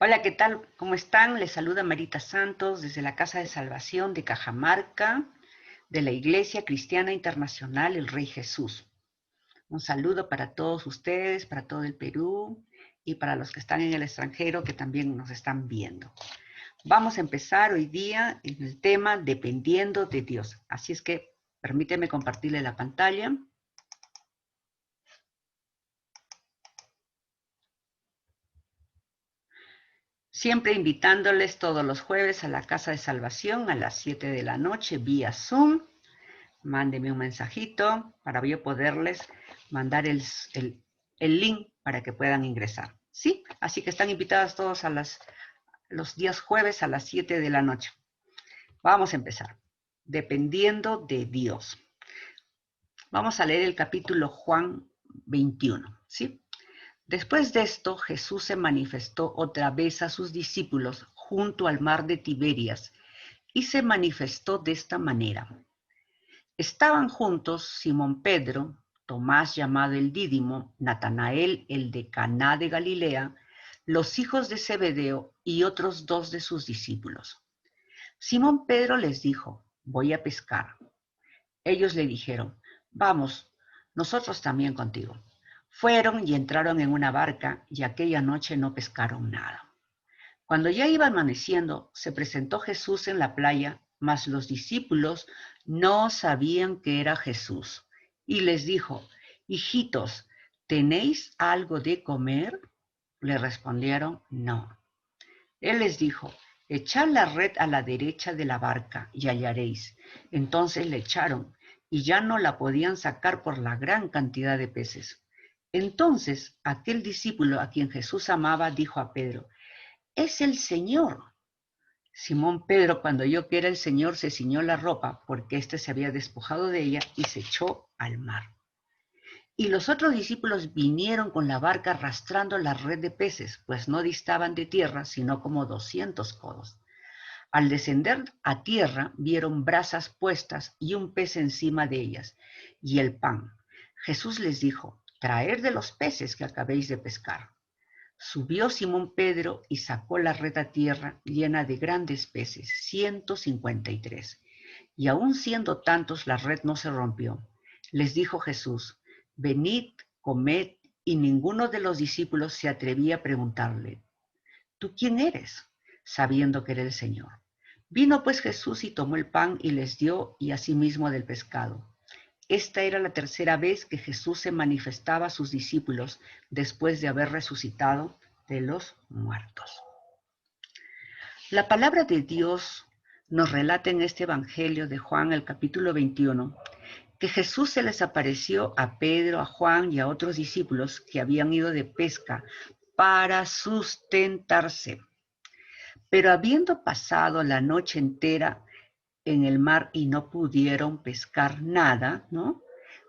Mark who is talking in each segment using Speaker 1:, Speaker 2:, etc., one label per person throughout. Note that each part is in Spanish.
Speaker 1: Hola, ¿qué tal? ¿Cómo están? Les saluda Marita Santos desde la Casa de Salvación de Cajamarca, de la Iglesia Cristiana Internacional El Rey Jesús. Un saludo para todos ustedes, para todo el Perú y para los que están en el extranjero que también nos están viendo. Vamos a empezar hoy día en el tema Dependiendo de Dios. Así es que permíteme compartirle la pantalla. Siempre invitándoles todos los jueves a la Casa de Salvación a las 7 de la noche vía Zoom. Mándeme un mensajito para yo poderles mandar el link para que puedan ingresar. ¿Sí? Así que están invitadas todos a los días jueves a las 7 de la noche. Vamos a empezar. Dependiendo de Dios. Vamos a leer el capítulo Juan 21. ¿Sí? Después de esto, Jesús se manifestó otra vez a sus discípulos junto al mar de Tiberias y se manifestó de esta manera. Estaban juntos Simón Pedro, Tomás llamado el Dídimo, Natanael el de Caná de Galilea, los hijos de Zebedeo y otros dos de sus discípulos. Simón Pedro les dijo: voy a pescar. Ellos le dijeron: vamos, nosotros también contigo. Fueron y entraron en una barca y aquella noche no pescaron nada. Cuando ya iba amaneciendo, se presentó Jesús en la playa, mas los discípulos no sabían que era Jesús. Y les dijo: hijitos, ¿tenéis algo de comer? Le respondieron: no. Él les dijo: echad la red a la derecha de la barca y hallaréis. Entonces le echaron y ya no la podían sacar por la gran cantidad de peces. Entonces aquel discípulo a quien Jesús amaba dijo a Pedro: es el Señor. Simón Pedro, cuando oyó que era el Señor, se ciñó la ropa, porque éste se había despojado de ella, y se echó al mar. Y los otros discípulos vinieron con la barca arrastrando la red de peces, pues no distaban de tierra, sino como 200 codos. Al descender a tierra, vieron brasas puestas y un pez encima de ellas, y el pan. Jesús les dijo: traed de los peces que acabéis de pescar. Subió Simón Pedro y sacó la red a tierra llena de grandes peces, 153. Y aun siendo tantos, la red no se rompió. Les dijo Jesús: venid, comed, y ninguno de los discípulos se atrevía a preguntarle: ¿tú quién eres? Sabiendo que era el Señor. Vino pues Jesús y tomó el pan y les dio, y asimismo del pescado. Esta era la tercera vez que Jesús se manifestaba a sus discípulos después de haber resucitado de los muertos. La palabra de Dios nos relata en este Evangelio de Juan, el capítulo 21, que Jesús se les apareció a Pedro, a Juan y a otros discípulos que habían ido de pesca para sustentarse. Pero habiendo pasado la noche entera en el mar y no pudieron pescar nada, ¿no?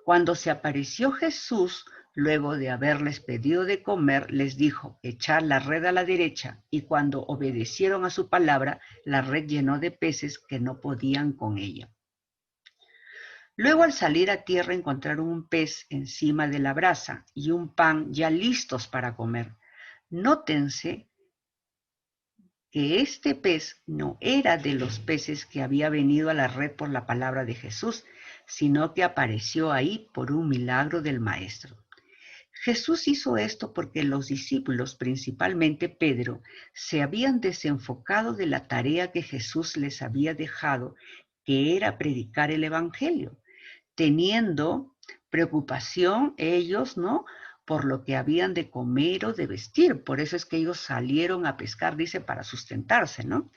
Speaker 1: Cuando se apareció Jesús, luego de haberles pedido de comer, les dijo: echad la red a la derecha, y cuando obedecieron a su palabra, la red llenó de peces que no podían con ella. Luego, al salir a tierra, encontraron un pez encima de la brasa y un pan ya listos para comer. Nótense que este pez no era de los peces que había venido a la red por la palabra de Jesús, sino que apareció ahí por un milagro del Maestro. Jesús hizo esto porque los discípulos, principalmente Pedro, se habían desenfocado de la tarea que Jesús les había dejado, que era predicar el Evangelio, teniendo preocupación ellos, ¿no?, por lo que habían de comer o de vestir. Por eso es que ellos salieron a pescar, dice, para sustentarse, ¿no?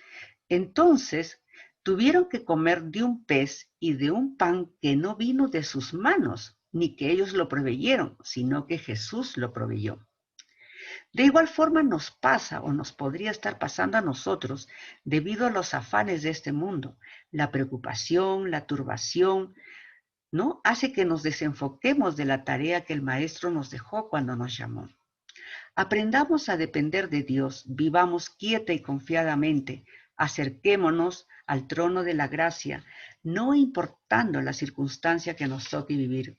Speaker 1: Entonces, tuvieron que comer de un pez y de un pan que no vino de sus manos, ni que ellos lo proveyeron, sino que Jesús lo proveyó. De igual forma nos pasa o nos podría estar pasando a nosotros debido a los afanes de este mundo, la preocupación, la turbación, ¿no?, hace que nos desenfoquemos de la tarea que el Maestro nos dejó cuando nos llamó. Aprendamos a depender de Dios, vivamos quieta y confiadamente, acerquémonos al trono de la gracia, no importando la circunstancia que nos toque vivir.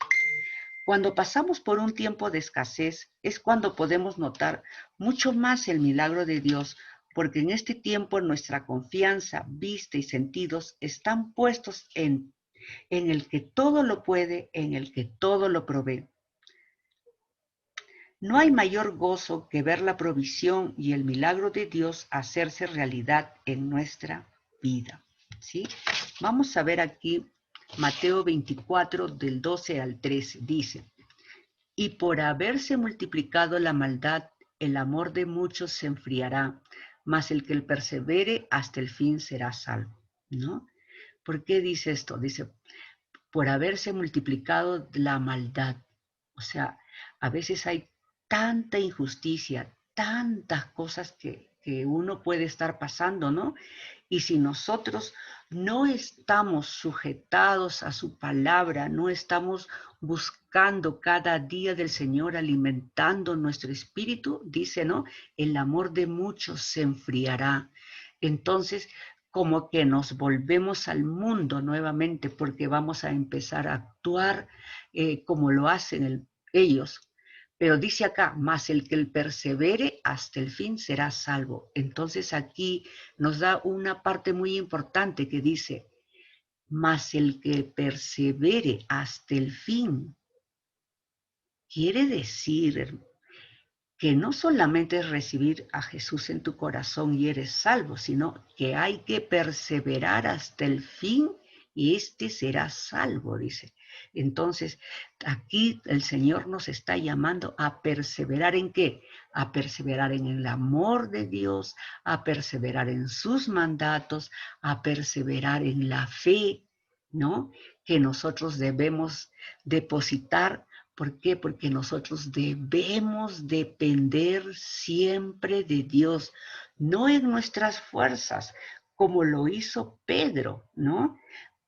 Speaker 1: Cuando pasamos por un tiempo de escasez es cuando podemos notar mucho más el milagro de Dios, porque en este tiempo nuestra confianza, vista y sentidos están puestos en el que todo lo puede, en el que todo lo provee. No hay mayor gozo que ver la provisión y el milagro de Dios hacerse realidad en nuestra vida. ¿Sí? Vamos a ver aquí Mateo 24 del 12 al 13. Dice, y por haberse multiplicado la maldad, el amor de muchos se enfriará, mas el que persevere hasta el fin será salvo. ¿No? ¿Por qué dice esto? Dice, por haberse multiplicado la maldad. O sea, a veces hay tanta injusticia, tantas cosas que uno puede estar pasando, ¿no? Y si nosotros no estamos sujetados a su palabra, no estamos buscando cada día del Señor, alimentando nuestro espíritu, dice, ¿no? El amor de muchos se enfriará. Entonces, como que nos volvemos al mundo nuevamente porque vamos a empezar a actuar como lo hacen ellos. Pero dice acá, más el que persevere hasta el fin será salvo. Entonces aquí nos da una parte muy importante que dice, más el que persevere hasta el fin. Quiere decir que no solamente es recibir a Jesús en tu corazón y eres salvo, sino que hay que perseverar hasta el fin y este será salvo, dice. Entonces, aquí el Señor nos está llamando a perseverar ¿en qué? A perseverar en el amor de Dios, a perseverar en sus mandatos, a perseverar en la fe, ¿no? Que nosotros debemos depositar. ¿Por qué? Porque nosotros debemos depender siempre de Dios, no en nuestras fuerzas, como lo hizo Pedro, ¿no?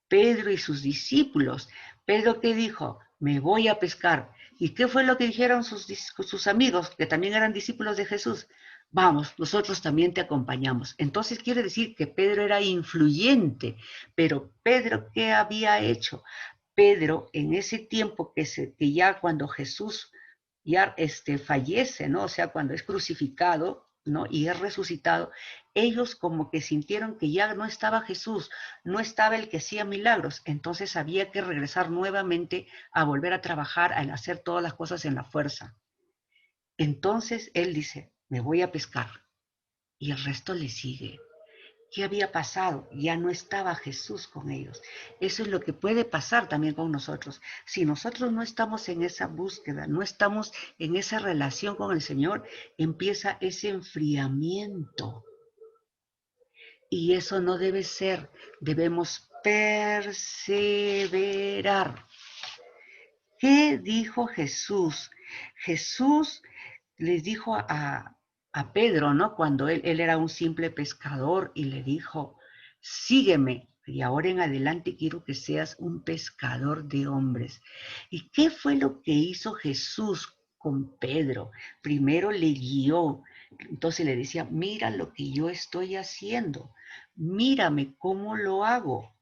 Speaker 1: Pedro y sus discípulos. Pedro, ¿qué dijo? Me voy a pescar. ¿Y qué fue lo que dijeron sus amigos, que también eran discípulos de Jesús? Vamos, nosotros también te acompañamos. Entonces quiere decir que Pedro era influyente, pero Pedro, ¿qué había hecho? Pedro, en ese tiempo que ya cuando Jesús ya fallece, ¿no? O sea, cuando es crucificado, ¿no? Y es resucitado, ellos como que sintieron que ya no estaba Jesús, no estaba el que hacía milagros, entonces había que regresar nuevamente a volver a trabajar, a hacer todas las cosas en la fuerza. Entonces él dice, me voy a pescar, y el resto le sigue. ¿Qué había pasado? Ya no estaba Jesús con ellos. Eso es lo que puede pasar también con nosotros. Si nosotros no estamos en esa búsqueda, no estamos en esa relación con el Señor, empieza ese enfriamiento. Y eso no debe ser. Debemos perseverar. ¿Qué dijo Jesús? Jesús les dijo a Pedro, ¿no? Cuando él era un simple pescador y le dijo, sígueme, y ahora en adelante quiero que seas un pescador de hombres. ¿Y qué fue lo que hizo Jesús con Pedro? Primero le guió, entonces le decía, mira lo que yo estoy haciendo, mírame cómo lo hago.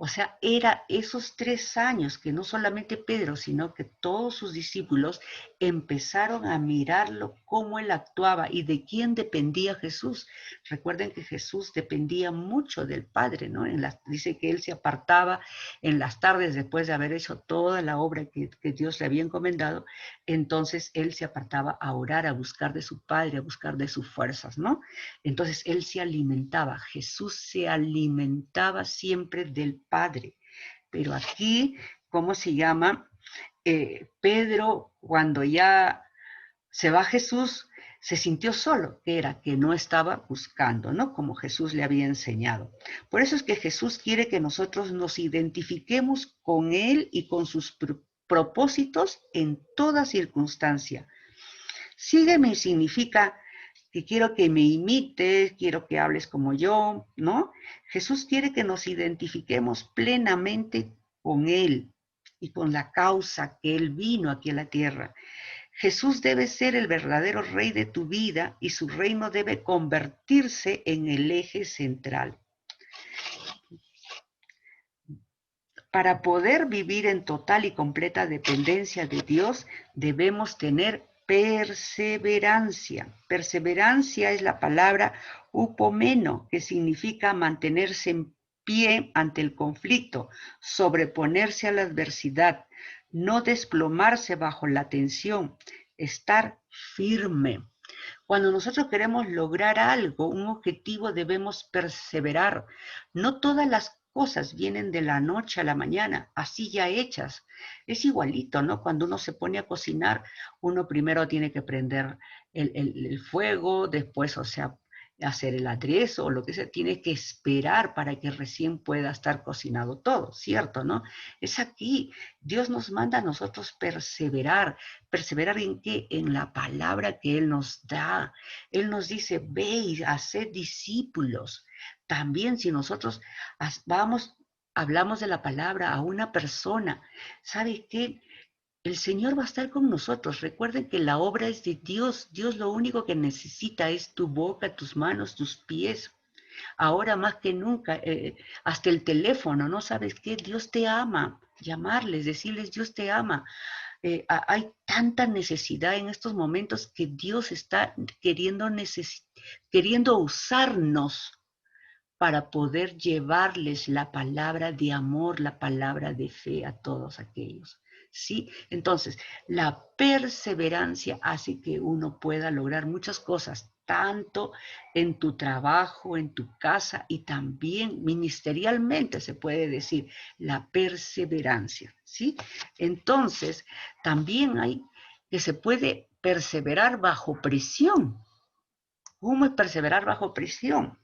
Speaker 1: O sea, era esos 3 años que no solamente Pedro, sino que todos sus discípulos empezaron a mirarlo cómo él actuaba y de quién dependía Jesús. Recuerden que Jesús dependía mucho del Padre, ¿no? Dice que él se apartaba en las tardes después de haber hecho toda la obra que Dios le había encomendado, entonces él se apartaba a orar, a buscar de su Padre, a buscar de sus fuerzas, ¿no? Entonces él se alimentaba, Jesús se alimentaba siempre del Padre. Pero aquí, ¿cómo se llama? Pedro, cuando ya se va Jesús, se sintió solo, que era que no estaba buscando, ¿no? Como Jesús le había enseñado. Por eso es que Jesús quiere que nosotros nos identifiquemos con Él y con sus propósitos en toda circunstancia. Sígueme significa que quiero que me imites, quiero que hables como yo, ¿no? Jesús quiere que nos identifiquemos plenamente con Él y con la causa que Él vino aquí a la tierra. Jesús debe ser el verdadero rey de tu vida y su reino debe convertirse en el eje central. Para poder vivir en total y completa dependencia de Dios, debemos tener perseverancia. Perseverancia es la palabra upomeno, que significa mantenerse en pie ante el conflicto, sobreponerse a la adversidad, no desplomarse bajo la tensión, estar firme. Cuando nosotros queremos lograr algo, un objetivo, debemos perseverar. No todas las cosas vienen de la noche a la mañana, así ya hechas. Es igualito, ¿no? Cuando uno se pone a cocinar, uno primero tiene que prender el fuego, después, o sea, hacer el aderezo o lo que sea, tiene que esperar para que recién pueda estar cocinado todo, ¿cierto, no? Es aquí, Dios nos manda a nosotros perseverar. ¿Perseverar en qué? En la palabra que Él nos da. Él nos dice, ve y haced discípulos. También si nosotros hablamos de la palabra a una persona, ¿sabe qué? El Señor va a estar con nosotros. Recuerden que la obra es de Dios. Dios lo único que necesita es tu boca, tus manos, tus pies. Ahora más que nunca, hasta el teléfono, ¿no? ¿Sabes qué? Dios te ama. Llamarles, decirles, Dios te ama. Hay tanta necesidad en estos momentos que Dios está queriendo usarnos para poder llevarles la palabra de amor, la palabra de fe a todos aquellos. ¿Sí? Entonces, la perseverancia hace que uno pueda lograr muchas cosas, tanto en tu trabajo, en tu casa y también ministerialmente se puede decir la perseverancia, ¿sí? Entonces, también hay que se puede perseverar bajo presión. ¿Cómo es perseverar bajo presión?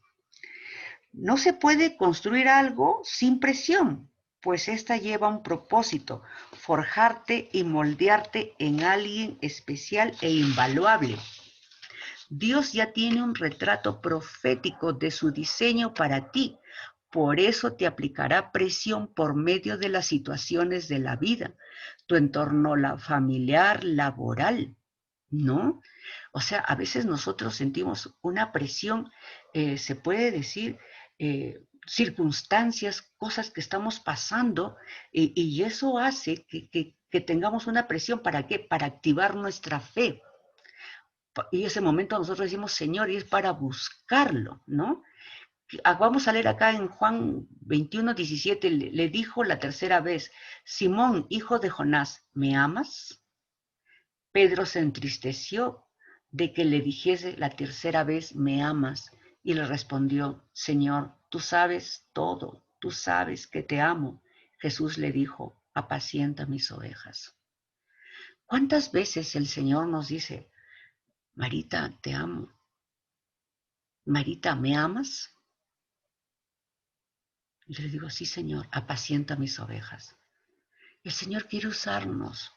Speaker 1: No se puede construir algo sin presión, pues esta lleva un propósito, forjarte y moldearte en alguien especial e invaluable. Dios ya tiene un retrato profético de su diseño para ti, por eso te aplicará presión por medio de las situaciones de la vida, tu entorno familiar, laboral, ¿no? O sea, a veces nosotros sentimos una presión, se puede decir, circunstancias, cosas que estamos pasando, y eso hace que tengamos una presión. ¿Para qué? Para activar nuestra fe. Y ese momento nosotros decimos, Señor, y es para buscarlo, ¿no? Vamos a leer acá en Juan 21:17, le dijo la tercera vez, Simón, hijo de Jonás, ¿me amas? Pedro se entristeció de que le dijese la tercera vez, ¿me amas? Y le respondió, Señor, tú sabes todo, tú sabes que te amo. Jesús le dijo, apacienta mis ovejas. ¿Cuántas veces el Señor nos dice, Marita, te amo? Marita, ¿me amas? Y le digo, sí, Señor, apacienta mis ovejas. El Señor quiere usarnos.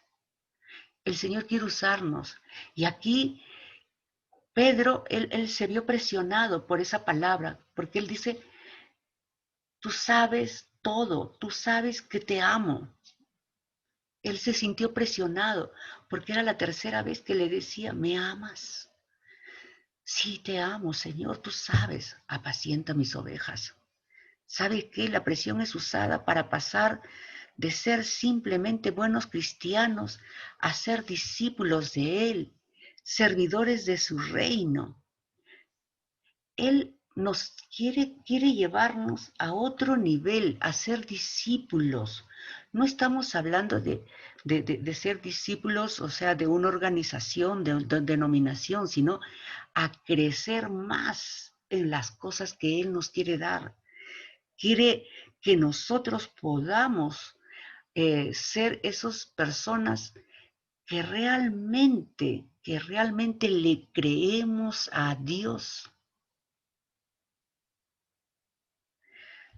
Speaker 1: El Señor quiere usarnos. Y aquí Pedro, él se vio presionado por esa palabra, porque él dice, tú sabes todo, tú sabes que te amo. Él se sintió presionado porque era la tercera vez que le decía, ¿me amas? Sí, te amo, Señor, tú sabes, apacienta mis ovejas. ¿Sabes qué? La presión es usada para pasar de ser simplemente buenos cristianos a ser discípulos de Él, servidores de su reino. Él nos quiere llevarnos a otro nivel, a ser discípulos. No estamos hablando de ser discípulos, o sea, de una organización, de denominación, sino a crecer más en las cosas que Él nos quiere dar. Quiere que nosotros podamos ser esas personas que realmente le creemos a Dios.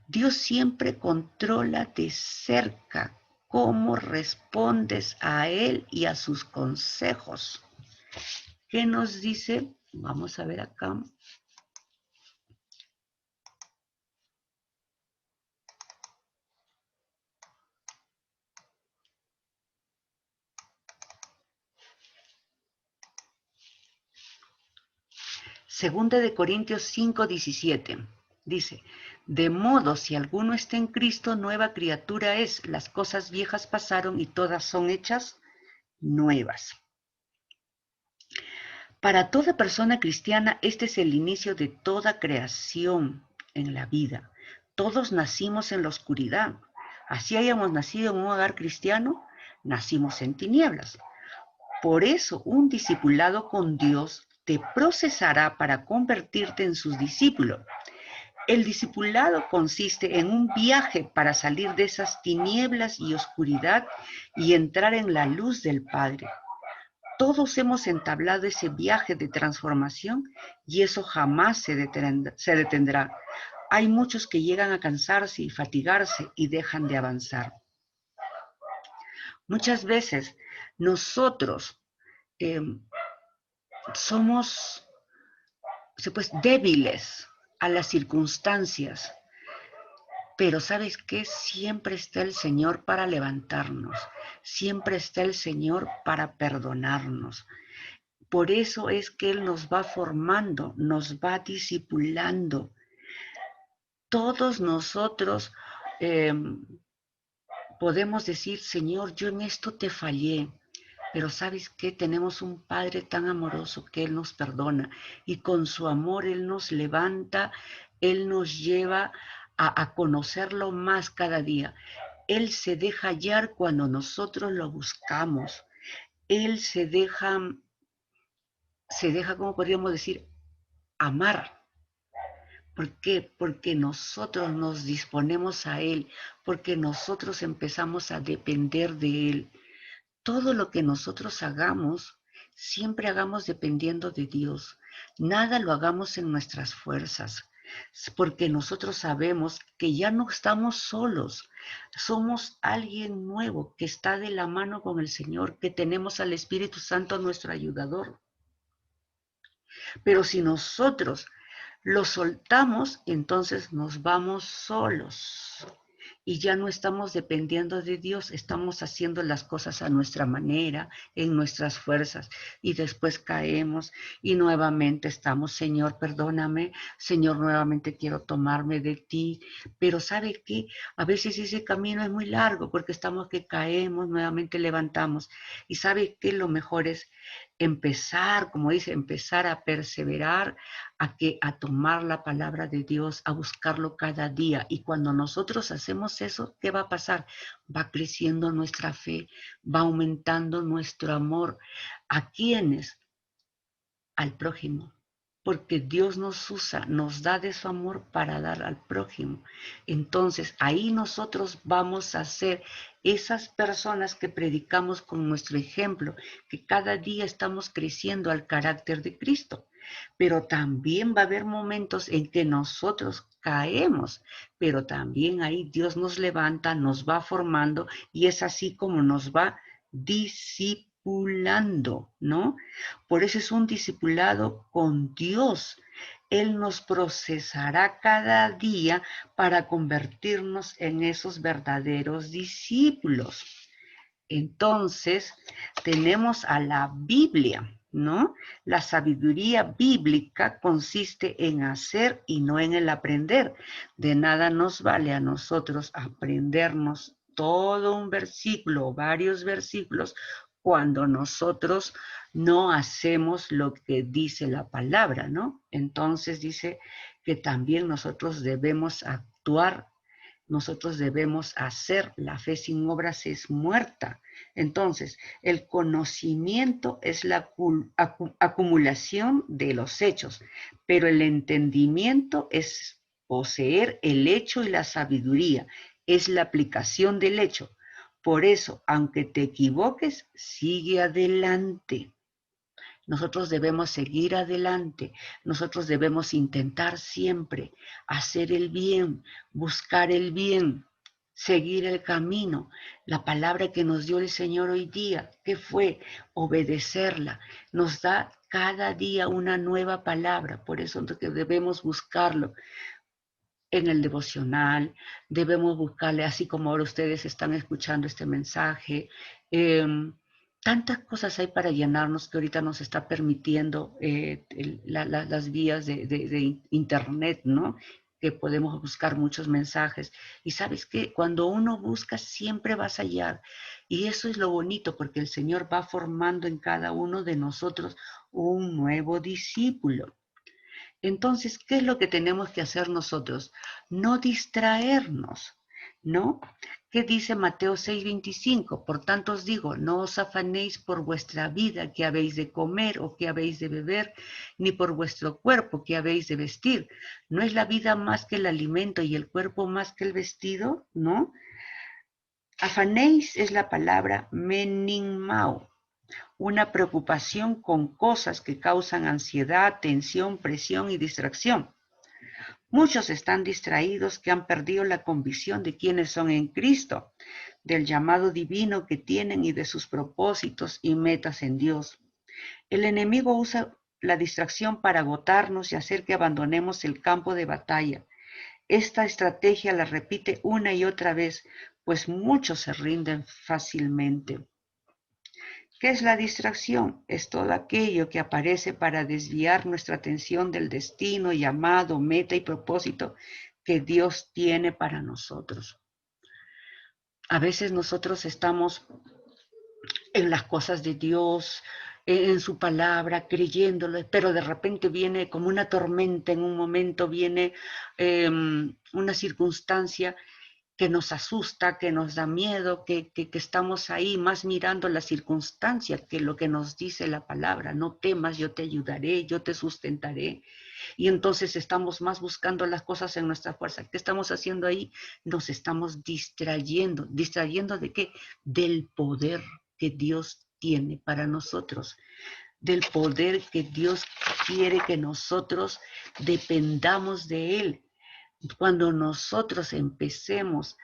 Speaker 1: Dios siempre controla de cerca cómo respondes a Él y a sus consejos. ¿Qué nos dice? Vamos a ver acá. Segunda de Corintios 5:17. Dice, de modo si alguno está en Cristo, nueva criatura es. Las cosas viejas pasaron y todas son hechas nuevas. Para toda persona cristiana, este es el inicio de toda creación en la vida. Todos nacimos en la oscuridad. Así hayamos nacido en un hogar cristiano, nacimos en tinieblas. Por eso, un discipulado con Dios te procesará para convertirte en sus discípulos. El discipulado consiste en un viaje para salir de esas tinieblas y oscuridad y entrar en la luz del Padre. Todos hemos entablado ese viaje de transformación y eso jamás se detendrá. Hay muchos que llegan a cansarse y fatigarse y dejan de avanzar. Muchas veces nosotros somos débiles a las circunstancias, pero ¿sabes qué? Siempre está el Señor para levantarnos, siempre está el Señor para perdonarnos. Por eso es que Él nos va formando, nos va discipulando. Todos nosotros podemos decir, Señor, yo en esto te fallé, pero ¿sabes qué? Tenemos un Padre tan amoroso que Él nos perdona y con su amor Él nos levanta, Él nos lleva a conocerlo más cada día. Él se deja hallar cuando nosotros lo buscamos. Él se deja, ¿cómo podríamos decir? Amar. ¿Por qué? Porque nosotros nos disponemos a Él, porque nosotros empezamos a depender de Él. Todo lo que nosotros hagamos, siempre hagamos dependiendo de Dios. Nada lo hagamos en nuestras fuerzas, porque nosotros sabemos que ya no estamos solos. Somos alguien nuevo que está de la mano con el Señor, que tenemos al Espíritu Santo nuestro ayudador. Pero si nosotros lo soltamos, entonces nos vamos solos y ya no estamos dependiendo de Dios, estamos haciendo las cosas a nuestra manera, en nuestras fuerzas, y después caemos y nuevamente estamos, Señor, perdóname, Señor, nuevamente quiero tomarme de ti, pero ¿sabe qué? A veces ese camino es muy largo porque estamos que caemos, nuevamente levantamos, y ¿sabe qué? Lo mejor es empezar, como dice, empezar a perseverar, a tomar la palabra de Dios, a buscarlo cada día. Y cuando nosotros hacemos eso, ¿qué va a pasar? Va creciendo nuestra fe, va aumentando nuestro amor. ¿A quiénes? Al prójimo. Porque Dios nos usa, nos da de su amor para dar al prójimo. Entonces, ahí nosotros vamos a ser esas personas que predicamos con nuestro ejemplo, que cada día estamos creciendo al carácter de Cristo. Pero también va a haber momentos en que nosotros caemos, pero también ahí Dios nos levanta, nos va formando y es así como nos va discipulando, ¿no? Por eso es un discipulado con Dios. Él nos procesará cada día para convertirnos en esos verdaderos discípulos. Entonces, tenemos a la Biblia, ¿no? La sabiduría bíblica consiste en hacer y no en el aprender. De nada nos vale a nosotros aprendernos todo un versículo o varios versículos cuando nosotros no hacemos lo que dice la palabra, ¿no? Entonces dice que también nosotros debemos actuar, nosotros debemos hacer. La fe sin obras es muerta. Entonces, el conocimiento es la acumulación de los hechos, pero el entendimiento es poseer el hecho y la sabiduría, es la aplicación del hecho. Por eso, aunque te equivoques, sigue adelante. Nosotros debemos seguir adelante, nosotros debemos intentar siempre hacer el bien, buscar el bien, seguir el camino. La palabra que nos dio el Señor hoy día, ¿qué fue? Obedecerla. Nos da cada día una nueva palabra, por eso debemos buscarlo en el devocional, debemos buscarle, así como ahora ustedes están escuchando este mensaje. Tantas cosas hay para llenarnos que ahorita nos está permitiendo las vías de internet, ¿no? que podemos buscar muchos mensajes. Y sabes qué, cuando uno busca siempre vas a hallar. Y eso es lo bonito, porque el Señor va formando en cada uno de nosotros un nuevo discípulo. Entonces, ¿qué es lo que tenemos que hacer nosotros? No distraernos, ¿no? ¿Qué dice Mateo 6:25? Por tanto os digo, no os afanéis por vuestra vida, que habéis de comer o que habéis de beber, ni por vuestro cuerpo, que habéis de vestir. ¿No es la vida más que el alimento y el cuerpo más que el vestido? ¿No? Afanéis es la palabra meningmao, una preocupación con cosas que causan ansiedad, tensión, presión y distracción. Muchos están distraídos que han perdido la convicción de quiénes son en Cristo, del llamado divino que tienen y de sus propósitos y metas en Dios. El enemigo usa la distracción para agotarnos y hacer que abandonemos el campo de batalla. Esta estrategia la repite una y otra vez, pues muchos se rinden fácilmente. ¿Qué es la distracción? Es todo aquello que aparece para desviar nuestra atención del destino, llamado, meta y propósito que Dios tiene para nosotros. A veces nosotros estamos en las cosas de Dios, en su palabra, creyéndolo, pero de repente viene como una tormenta, en un momento viene una circunstancia que nos asusta, que nos da miedo, que estamos ahí más mirando la circunstancia que lo que nos dice la palabra. No temas, yo te ayudaré, yo te sustentaré. Y entonces estamos más buscando las cosas en nuestra fuerza. ¿Qué estamos haciendo ahí? Nos estamos distrayendo. ¿Distrayendo de qué? Del poder que Dios tiene para nosotros, del poder que Dios quiere que nosotros dependamos de Él. Cuando nosotros empecemos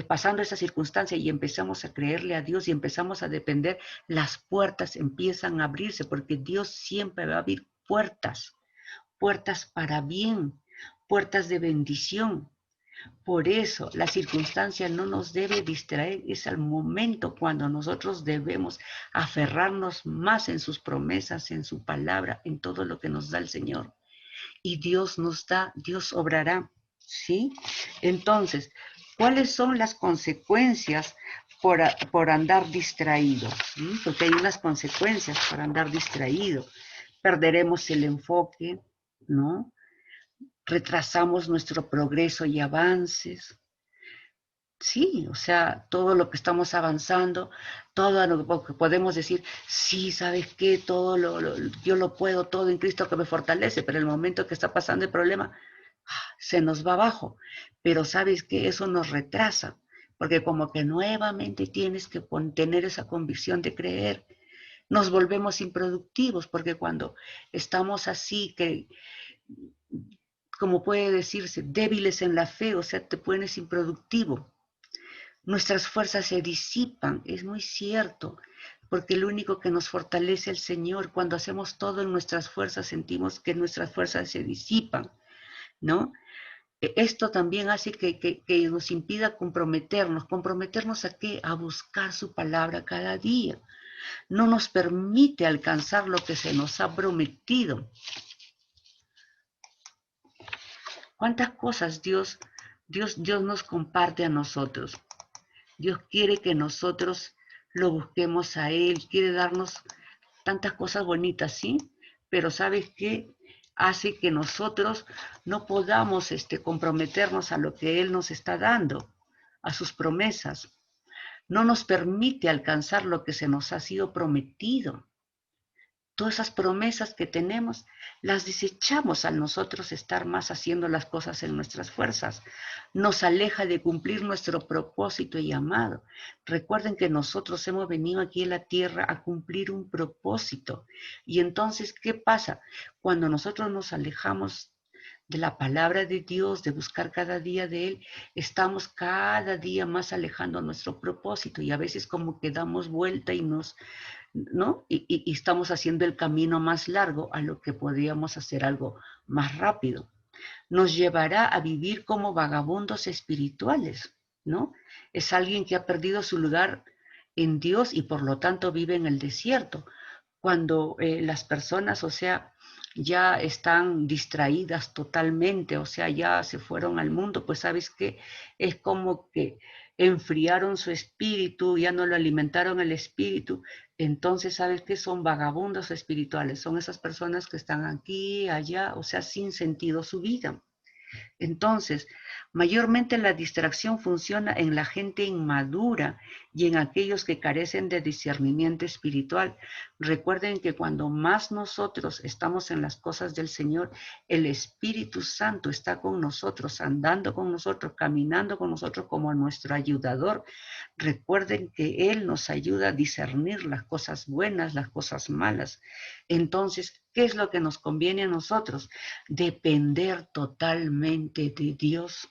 Speaker 1: pasando esa circunstancia y empezamos a creerle a Dios y empezamos a depender, las puertas empiezan a abrirse, porque Dios siempre va a abrir puertas, puertas para bien, puertas de bendición. Por eso la circunstancia no nos debe distraer, es el momento cuando nosotros debemos aferrarnos más en sus promesas, en su palabra, en todo lo que nos da el Señor. Y Dios nos da, Dios obrará, ¿sí? Entonces, ¿cuáles son las consecuencias por andar distraídos? Porque hay unas consecuencias por andar distraído. Perderemos el enfoque, ¿no? Retrasamos nuestro progreso y avances. Sí, o sea, todo lo que estamos avanzando, todo lo que podemos decir, sí, ¿sabes qué? Yo lo puedo todo en Cristo que me fortalece, pero el momento que está pasando el problema, se nos va abajo. Pero ¿sabes qué? Eso nos retrasa, porque como que nuevamente tienes que tener esa convicción de creer. Nos volvemos improductivos, porque cuando estamos así, que como puede decirse, débiles en la fe, o sea, te pones improductivo. Nuestras fuerzas se disipan, es muy cierto, porque lo único que nos fortalece el Señor, cuando hacemos todo en nuestras fuerzas, sentimos que nuestras fuerzas se disipan, ¿no? Esto también hace que nos impida comprometernos. ¿Comprometernos a qué? A buscar su palabra cada día. No nos permite alcanzar lo que se nos ha prometido. ¿Cuántas cosas Dios nos comparte a nosotros? Dios quiere que nosotros lo busquemos a Él, quiere darnos tantas cosas bonitas, ¿sí? Pero ¿sabes qué? Hace que nosotros no podamos comprometernos a lo que Él nos está dando, a sus promesas. No nos permite alcanzar lo que se nos ha sido prometido. Todas esas promesas que tenemos las desechamos al nosotros estar más haciendo las cosas en nuestras fuerzas. Nos aleja de cumplir nuestro propósito y llamado. Recuerden que nosotros hemos venido aquí a la tierra a cumplir un propósito. Y entonces, ¿qué pasa? Cuando nosotros nos alejamos de la palabra de Dios, de buscar cada día de Él, estamos cada día más alejando nuestro propósito y a veces como que damos vuelta y ¿no? Y estamos haciendo el camino más largo a lo que podríamos hacer algo más rápido. Nos llevará a vivir como vagabundos espirituales, ¿no? Es alguien que ha perdido su lugar en Dios y por lo tanto vive en el desierto. Cuando las personas, o sea, ya están distraídas totalmente, o sea, ya se fueron al mundo, pues sabes que es como que enfriaron su espíritu, ya no lo alimentaron el espíritu, entonces sabes que son vagabundos espirituales, son esas personas que están aquí, allá, o sea, sin sentido su vida. Entonces, mayormente la distracción funciona en la gente inmadura y en aquellos que carecen de discernimiento espiritual. Recuerden que cuando más nosotros estamos en las cosas del Señor, el Espíritu Santo está con nosotros, andando con nosotros, caminando con nosotros como nuestro ayudador. Recuerden que Él nos ayuda a discernir las cosas buenas, las cosas malas. Entonces, ¿qué es lo que nos conviene a nosotros? Depender totalmente de Dios.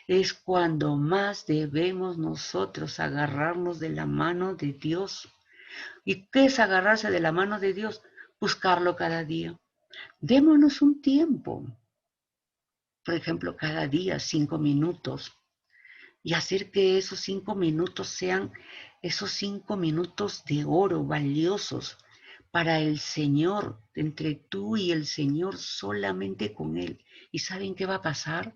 Speaker 1: Es cuando más debemos nosotros agarrarnos de la mano de Dios. ¿Y qué es agarrarse de la mano de Dios? Buscarlo cada día. Démonos un tiempo. Por ejemplo, cada día 5 minutos. Y hacer que esos 5 minutos sean esos 5 minutos de oro valiosos para el Señor, entre tú y el Señor, solamente con Él. ¿Y saben qué va a pasar?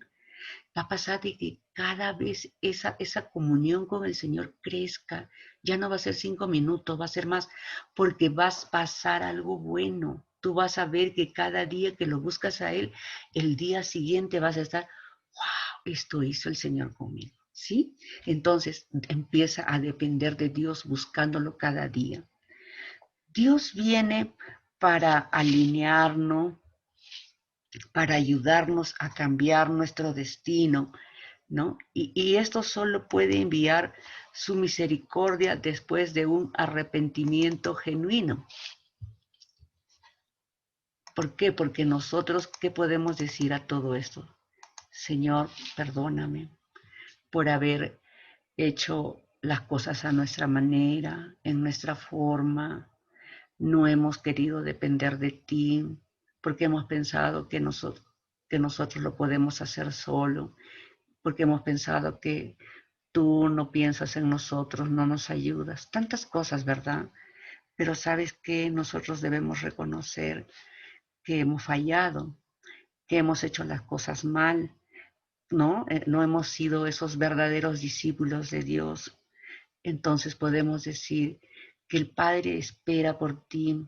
Speaker 1: Va a pasar de que cada vez esa comunión con el Señor crezca. Ya no va a ser 5 minutos, va a ser más, porque vas a pasar algo bueno. Tú vas a ver que cada día que lo buscas a Él, el día siguiente vas a estar, wow, esto hizo el Señor conmigo. ¿Sí? Entonces empieza a depender de Dios buscándolo cada día. Dios viene para alinearnos, para ayudarnos a cambiar nuestro destino, ¿no? Y esto solo puede enviar su misericordia después de un arrepentimiento genuino. ¿Por qué? Porque nosotros, ¿qué podemos decir a todo esto? Señor, perdóname por haber hecho las cosas a nuestra manera, en nuestra forma. No hemos querido depender de ti porque hemos pensado que nosotros lo podemos hacer solo, porque hemos pensado que tú no piensas en nosotros, no nos ayudas. Tantas cosas, ¿verdad? Pero sabes que nosotros debemos reconocer que hemos fallado, que hemos hecho las cosas mal, ¿no? No hemos sido esos verdaderos discípulos de Dios. Entonces podemos decir que el Padre espera por ti.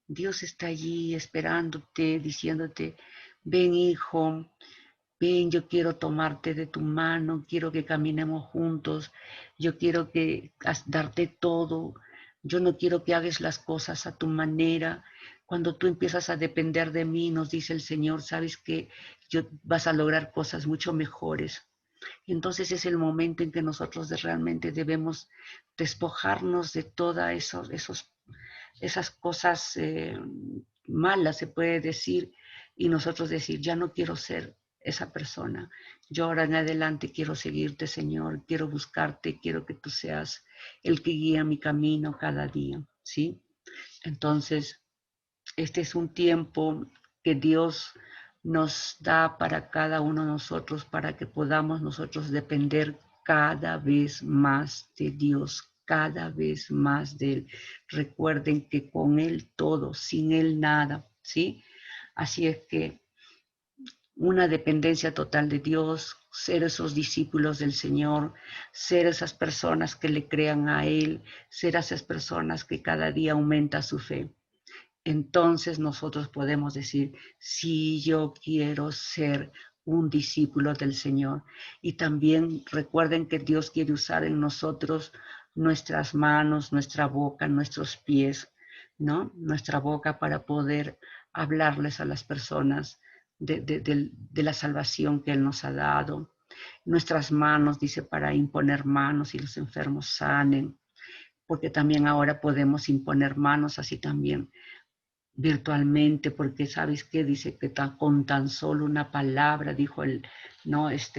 Speaker 1: Dios está allí esperándote, diciéndote, ven hijo, ven, yo quiero tomarte de tu mano, quiero que caminemos juntos, yo quiero darte todo, yo no quiero que hagas las cosas a tu manera. Cuando tú empiezas a depender de mí, nos dice el Señor, sabes que vas a lograr cosas mucho mejores. Y entonces es el momento en que nosotros realmente debemos despojarnos de todas esas cosas malas, se puede decir, y nosotros decir, ya no quiero ser esa persona. Yo ahora en adelante quiero seguirte, Señor, quiero buscarte, quiero que tú seas el que guía mi camino cada día, ¿sí? Entonces, este es un tiempo que Dios nos da para cada uno de nosotros, para que podamos nosotros depender cada vez más de Dios, cada vez más de Él. Recuerden que con Él todo, sin Él nada, ¿sí? Así es que una dependencia total de Dios, ser esos discípulos del Señor, ser esas personas que le crean a Él, ser esas personas que cada día aumenta su fe. Entonces nosotros podemos decir, sí, yo quiero ser un discípulo del Señor. Y también recuerden que Dios quiere usar en nosotros nuestras manos, nuestra boca, nuestros pies, ¿no? Nuestra boca para poder hablarles a las personas de la salvación que Él nos ha dado. Nuestras manos, dice, para imponer manos y los enfermos sanen, porque también ahora podemos imponer manos así también virtualmente, porque sabes qué dice que con tan solo una palabra, dijo el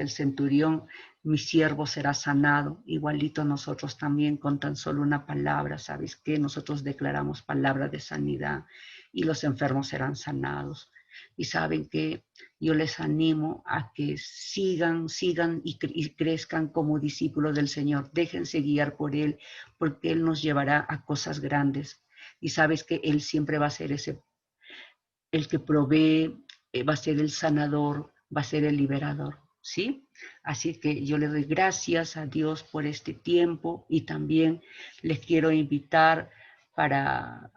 Speaker 1: centurión, mi siervo será sanado. Igualito nosotros también con tan solo una palabra, sabes qué, nosotros declaramos palabra de sanidad y los enfermos serán sanados. Y saben que yo les animo a que sigan y crezcan como discípulos del Señor. Déjense guiar por Él, porque Él nos llevará a cosas grandes. Y sabes que Él siempre va a ser el que provee, va a ser el sanador, va a ser el liberador, ¿sí? Así que yo le doy gracias a Dios por este tiempo y también les quiero invitar para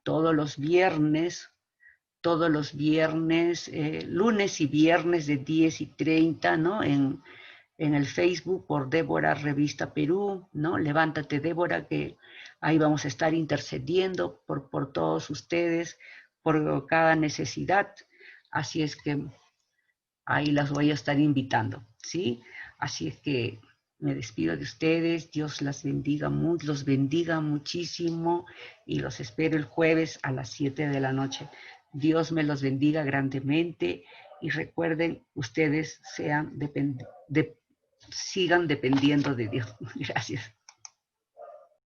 Speaker 1: todos los viernes, lunes y viernes de 10:30, ¿no? En el Facebook por Débora Revista Perú, ¿no? Levántate, Débora, que ahí vamos a estar intercediendo por todos ustedes, por cada necesidad. Así es que ahí las voy a estar invitando, ¿sí? Así es que me despido de ustedes, Dios las bendiga, los bendiga muchísimo y los espero el jueves a las 7 de la noche. Dios me los bendiga grandemente y recuerden, ustedes sigan dependiendo de Dios. Gracias.